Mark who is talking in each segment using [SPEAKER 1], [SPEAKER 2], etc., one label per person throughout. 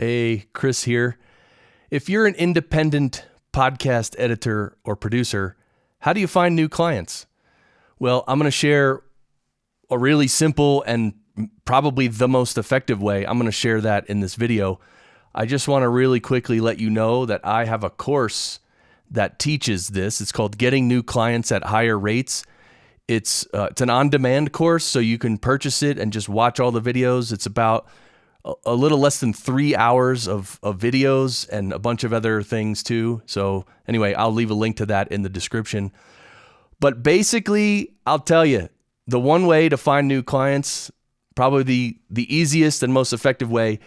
[SPEAKER 1] Hey, Chris here. If you're an independent podcast editor or producer, how do you find new clients? Well, I'm going to share a really simple and probably the most effective way. I'm going to share that in this video. I just want to really quickly let you know that I have a course that teaches this. It's called Getting New Clients at Higher Rates. It's an on-demand course, so you can purchase it and just watch all the videos. It's about a little less than 3 hours of videos and a bunch of other things too. So anyway, I'll leave a link to that in the description. But basically, I'll tell you, the one way to find new clients, probably the easiest and most effective way,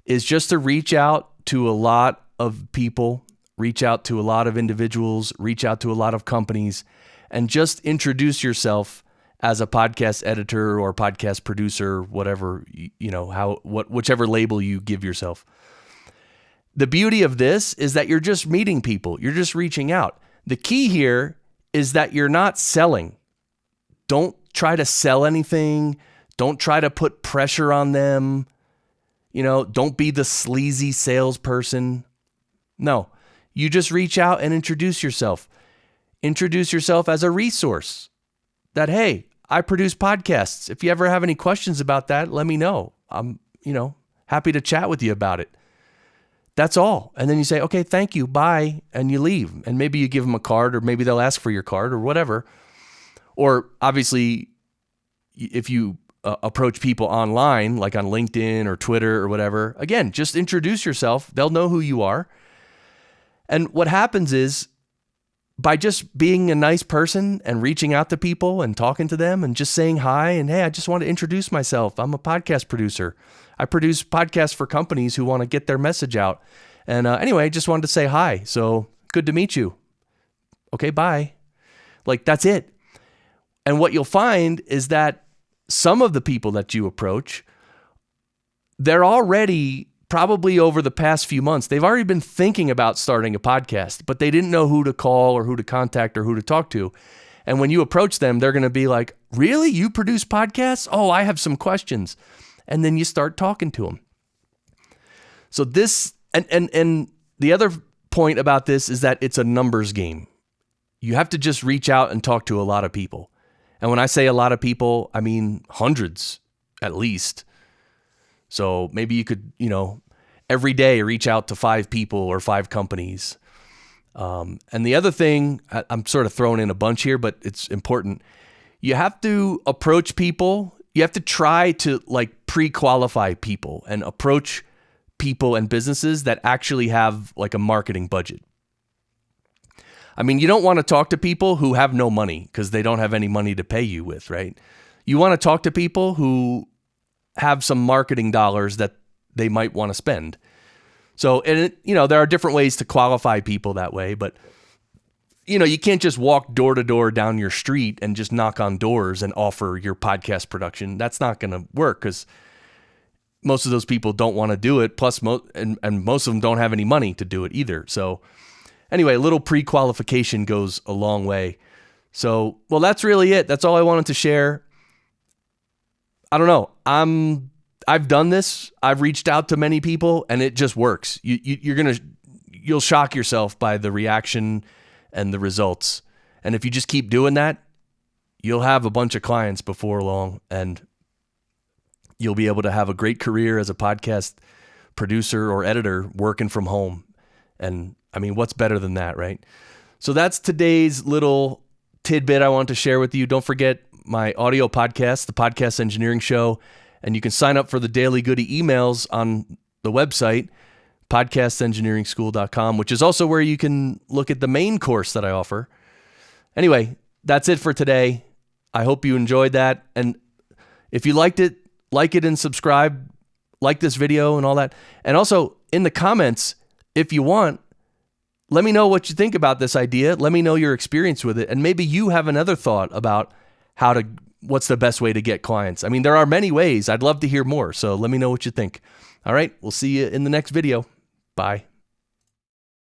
[SPEAKER 1] is just to reach out to a lot of people, reach out to a lot of individuals, reach out to a lot of companies, and just introduce yourself as a podcast editor or podcast producer, whatever, whichever label you give yourself. The beauty of this is that you're just meeting people. You're just reaching out. The key here is that you're not selling. Don't try to sell anything. Don't try to put pressure on them. Don't be the sleazy salesperson. No, you just reach out and introduce yourself. Introduce yourself as a resource that, hey, I produce podcasts. If you ever have any questions about that, let me know. I'm, happy to chat with you about it. That's all. And then you say, okay, thank you, bye, and you leave. And maybe you give them a card, or maybe they'll ask for your card or whatever. Or obviously, if you approach people online, like on LinkedIn or Twitter or whatever, again, just introduce yourself. They'll know who you are. And what happens is, by just being a nice person and reaching out to people and talking to them and just saying hi and, hey, I just want to introduce myself. I'm a podcast producer. I produce podcasts for companies who want to get their message out. And anyway, I just wanted to say hi. So good to meet you. Okay, bye. Like, that's it. And what you'll find is that some of the people that you approach, they're already, probably over the past few months, they've already been thinking about starting a podcast, but they didn't know who to call or who to contact or who to talk to. And when you approach them, they're going to be like, really? You produce podcasts? Oh, I have some questions. And then you start talking to them. So this, and the other point about this is that it's a numbers game. You have to just reach out and talk to a lot of people. And when I say a lot of people, I mean hundreds at least. So maybe you could, every day reach out to 5 people or 5 companies. And the other thing, I'm sort of throwing in a bunch here, but it's important. You have to approach people. You have to try to pre-qualify people and approach people and businesses that actually have a marketing budget. I mean, you don't want to talk to people who have no money because they don't have any money to pay you with, right? You want to talk to people who have some marketing dollars that they might want to spend. So, and there are different ways to qualify people that way, but you can't just walk door to door down your street and just knock on doors and offer your podcast production. That's not going to work because most of those people don't want to do it. Plus, and most of them don't have any money to do it either. So anyway, a little pre-qualification goes a long way. So, well, that's really it. That's all I wanted to share. I don't know. I've done this. I've reached out to many people and it just works. You'll shock yourself by the reaction and the results. And if you just keep doing that, you'll have a bunch of clients before long and you'll be able to have a great career as a podcast producer or editor working from home. And I mean, what's better than that, right? So that's today's little tidbit I want to share with you. Don't forget my audio podcast, the Podcast Engineering Show, and you can sign up for the daily goodie emails on the website, podcastengineeringschool.com, which is also where you can look at the main course that I offer. Anyway, that's it for today. I hope you enjoyed that. And if you liked it, like it and subscribe, like this video and all that. And also in the comments, if you want, let me know what you think about this idea. Let me know your experience with it. And maybe you have another thought about what's the best way to get clients. I mean, there are many ways. I'd love to hear more. So let me know what you think. All right. We'll see you in the next video. Bye.